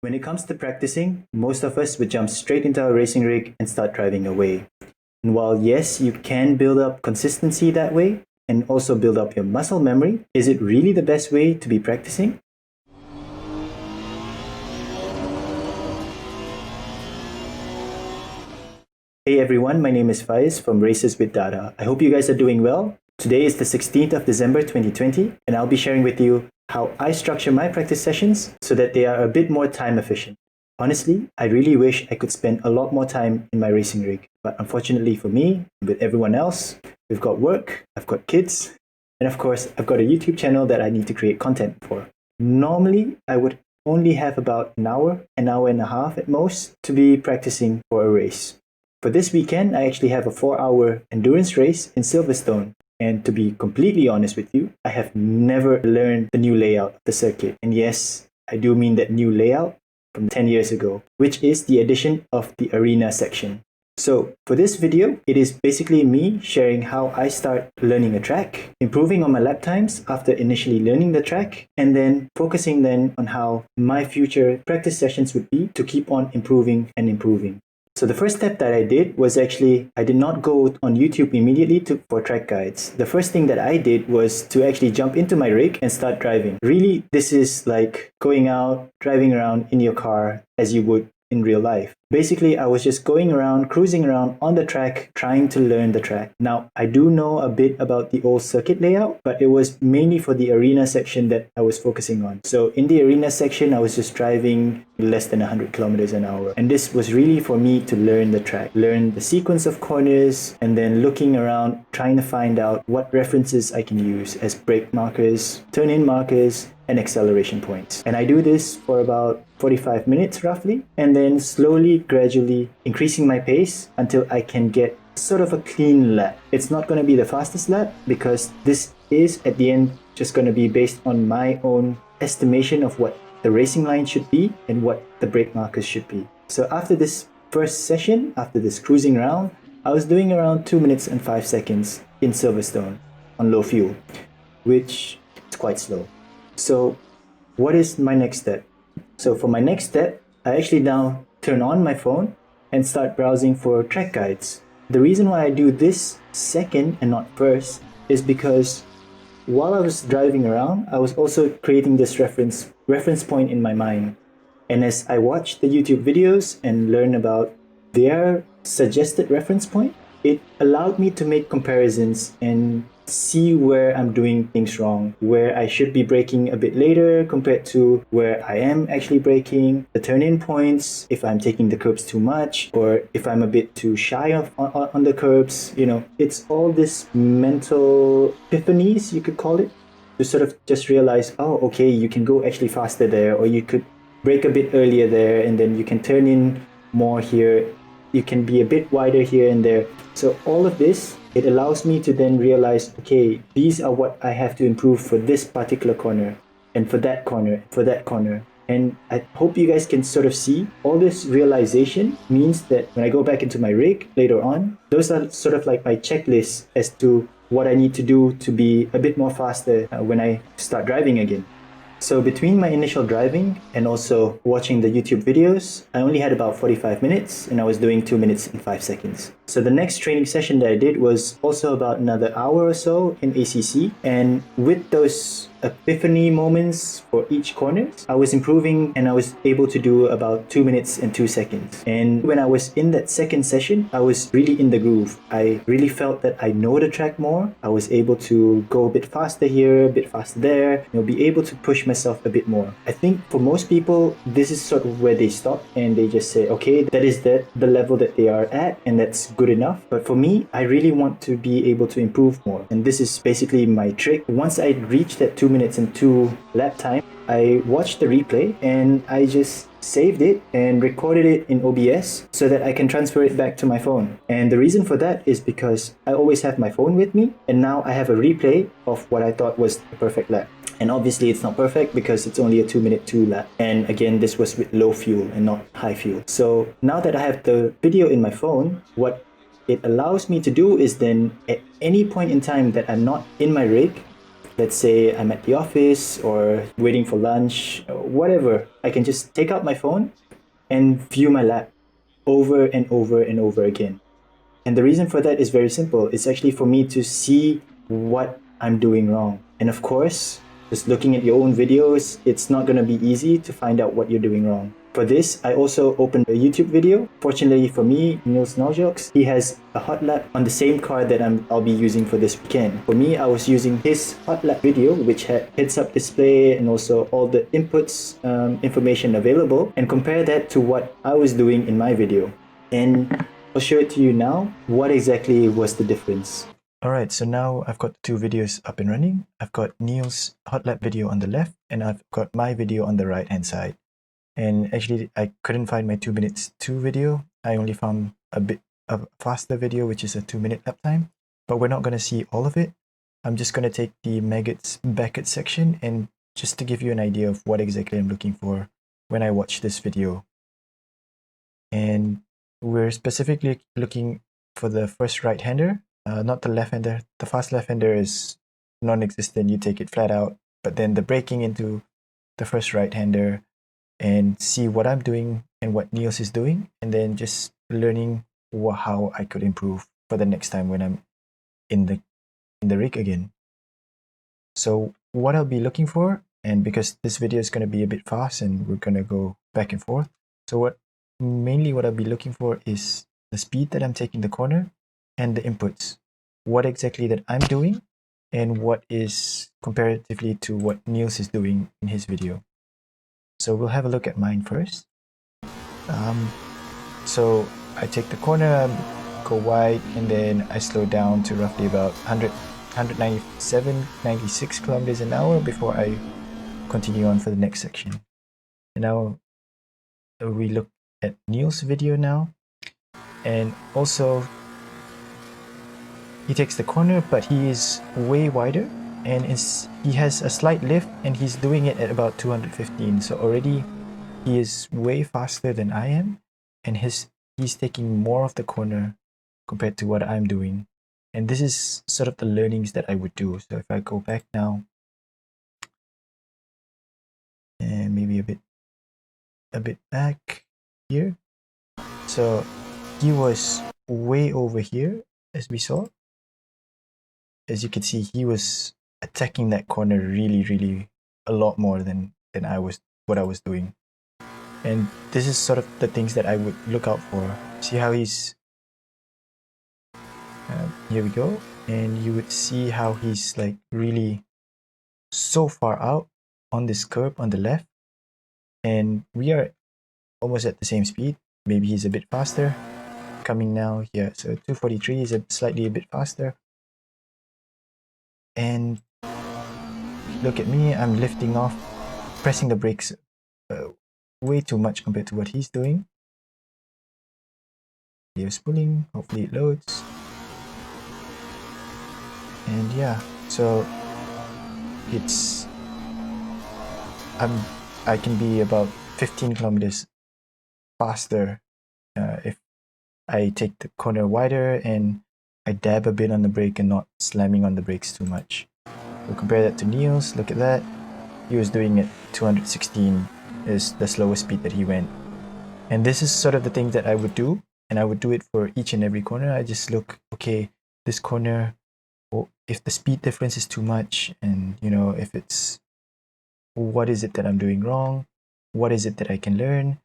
When it comes to practicing, most of us would jump straight into our racing rig and start driving away. And while yes, you can build up consistency that way and also build up your muscle memory, is it really the best way to be practicing? Hey everyone, my name is Faiz from Races with Data. I hope you guys are doing well. Today is the 16th of December 2020, and I'll be sharing with you how I structure my practice sessions so that they are a bit more time efficient. Honestly, I really wish I could spend a lot more time in my racing rig, but unfortunately for me, with everyone else, we've got work, I've got kids, and of course, I've got a YouTube channel that I need to create content for. Normally, I would only have about an hour and a half at most to be practicing for a race. For this weekend, I actually have a 4-hour endurance race in Silverstone. And to be completely honest with you, I have never learned the new layout of the circuit. And yes, I do mean that new layout from 10 years ago, which is the addition of the arena section. So for this video, it is basically me sharing how I start learning a track, improving on my lap times after initially learning the track, and then focusing then on how my future practice sessions would be to keep on improving and improving. So the first step that I did was actually, I did not go on YouTube immediately for track guides. The first thing that I did was to actually jump into my rig and start driving. Really, this is like going out, driving around in your car as you would in real life. Basically, I was just going around, cruising around on the track, trying to learn the track. Now, I do know a bit about the old circuit layout, but it was mainly for the arena section that I was focusing on. So in the arena section, I was just driving less than 100 kilometers an hour. And this was really for me to learn the track, learn the sequence of corners, and then looking around, trying to find out what references I can use as brake markers, turn-in markers, and acceleration points. And I do this for about 45 minutes roughly, and then slowly, gradually increasing my pace until I can get sort of a clean lap. It's not going to be the fastest lap because this is at the end just going to be based on my own estimation of what the racing line should be and what the brake markers should be. So after this first session, after this cruising around, I was doing around 2 minutes and 5 seconds in Silverstone on low fuel, which is quite slow. So what is my next step? So for my next step, I actually now turn on my phone and start browsing for track guides. The reason why I do this second and not first is because while I was driving around, I was also creating this reference point in my mind. And as I watched the YouTube videos and learn about their suggested reference point, it allowed me to make comparisons and see where I'm doing things wrong, where I should be braking a bit later compared to where I am actually braking, the turn-in points, if I'm taking the curbs too much, or if I'm a bit too shy on the curbs. You know, it's all this mental epiphanies, you could call it, to sort of just realize, oh, okay, you can go actually faster there, or you could brake a bit earlier there, and then you can turn in more here. You can be a bit wider here and there. So all of this, it allows me to then realize, okay, these are what I have to improve for this particular corner, and for that corner, for that corner. And I hope you guys can sort of see all this realization means that when I go back into my rig later on, those are sort of like my checklists as to what I need to do to be a bit more faster when I start driving again. So between my initial driving and also watching the YouTube videos, I only had about 45 minutes and I was doing 2 minutes and 5 seconds. So the next training session that I did was also about another hour or so in ACC. And with those epiphany moments for each corner, I was improving and I was able to do about 2 minutes and 2 seconds. And when I was in that second session, I was really in the groove. I really felt that I know the track more. I was able to go a bit faster here, a bit faster there, be able to push myself a bit more. I think for most people, this is sort of where they stop and they just say, okay, that is the level that they are at and that's good enough. But for me, I really want to be able to improve more. And this is basically my trick. Once I reach that 2 minutes and 2 lap time, I watched the replay and I just saved it and recorded it in OBS so that I can transfer it back to my phone. And the reason for that is because I always have my phone with me and now I have a replay of what I thought was the perfect lap. And obviously it's not perfect because it's only a 2 minute 2 lap. And again, this was with low fuel and not high fuel. So now that I have the video in my phone, what it allows me to do is then at any point in time that I'm not in my rig, let's say I'm at the office or waiting for lunch, or whatever, I can just take out my phone and view my lap over and over and over again. And the reason for that is very simple. It's actually for me to see what I'm doing wrong. And of course, just looking at your own videos, it's not going to be easy to find out what you're doing wrong. For this, I also opened a YouTube video. Fortunately for me, Niels Naljoks, he has a hot lap on the same car that I'll be using for this weekend. For me, I was using his hot lap video, which had heads-up display and also all the inputs information available, and compare that to what I was doing in my video. And I'll show it to you now. What exactly was the difference? Alright, so now I've got two videos up and running. I've got Niels' hot lap video on the left, and I've got my video on the right hand side. And actually, I couldn't find my 2 minutes 2 video. I only found a bit of a faster video, which is a 2-minute lap time. But we're not going to see all of it. I'm just going to take the Maggots Beckett section and just to give you an idea of what exactly I'm looking for when I watch this video. And we're specifically looking for the first right-hander, not the left-hander. The fast left-hander is non-existent. You take it flat out. But then the breaking into the first right-hander, and see what I'm doing and what Niels is doing, and then just learning how I could improve for the next time when I'm in the rig again. So what I'll be looking for, and because this video is going to be a bit fast and we're going to go back and forth, so mainly what I'll be looking for is the speed that I'm taking the corner and the inputs. What exactly that I'm doing and what is comparatively to what Niels is doing in his video. So we'll have a look at mine first. So I take the corner, go wide, and then I slow down to roughly about 197, 96 kilometers an hour before I continue on for the next section. And now we look at Niels' video now. And also, he takes the corner, but he is way wider. And he has a slight lift, and he's doing it at about 215. So already he is way faster than I am, and he's taking more of the corner compared to what I'm doing. And this is sort of the learnings that I would do. So if I go back now, and maybe a bit back here. So he was way over here, as we saw. As you can see, he was attacking that corner really a lot more than what I was doing. And this is sort of the things that I would look out for. See how he's here we go, and you would see how he's like really so far out on this curve on the left, and we are almost at the same speed. Maybe he's a bit faster coming now here. So 243 is slightly a bit faster. And look at me, I'm lifting off, pressing the brakes way too much compared to what he's doing. Here's pulling, hopefully it loads. And yeah, so I can be about 15 kilometers faster if I take the corner wider and I dab a bit on the brake and not slamming on the brakes too much. We'll compare that to Niels. Look at that. He was doing it 216 is the slowest speed that he went. And this is sort of the thing that I would do, and I would do it for each and every corner. I just look, okay, this corner, if the speed difference is too much, and if it's, what is it that I'm doing wrong? What is it that I can learn?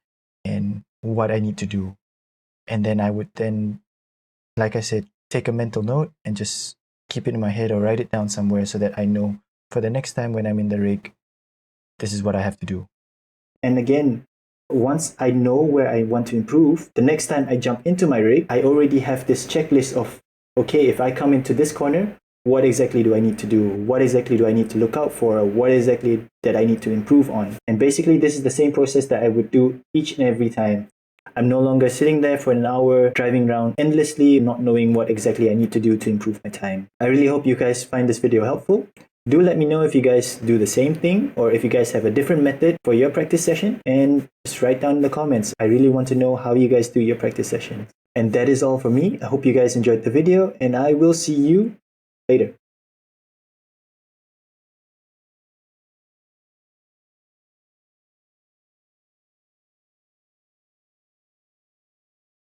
And what I need to do. And then I would then, like I said, take a mental note and just keep it in my head or write it down somewhere so that I know for the next time when I'm in the rig, this is what I have to do. And again, once I know where I want to improve, the next time I jump into my rig, I already have this checklist of, okay, if I come into this corner, what exactly do I need to do? What exactly do I need to look out for? What exactly that I need to improve on? And basically, this is the same process that I would do each and every time. I'm no longer sitting there for an hour driving around endlessly, not knowing what exactly I need to do to improve my time. I really hope you guys find this video helpful. Do let me know if you guys do the same thing or if you guys have a different method for your practice session, and just write down in the comments. I really want to know how you guys do your practice sessions. And that is all for me. I hope you guys enjoyed the video, and I will see you later.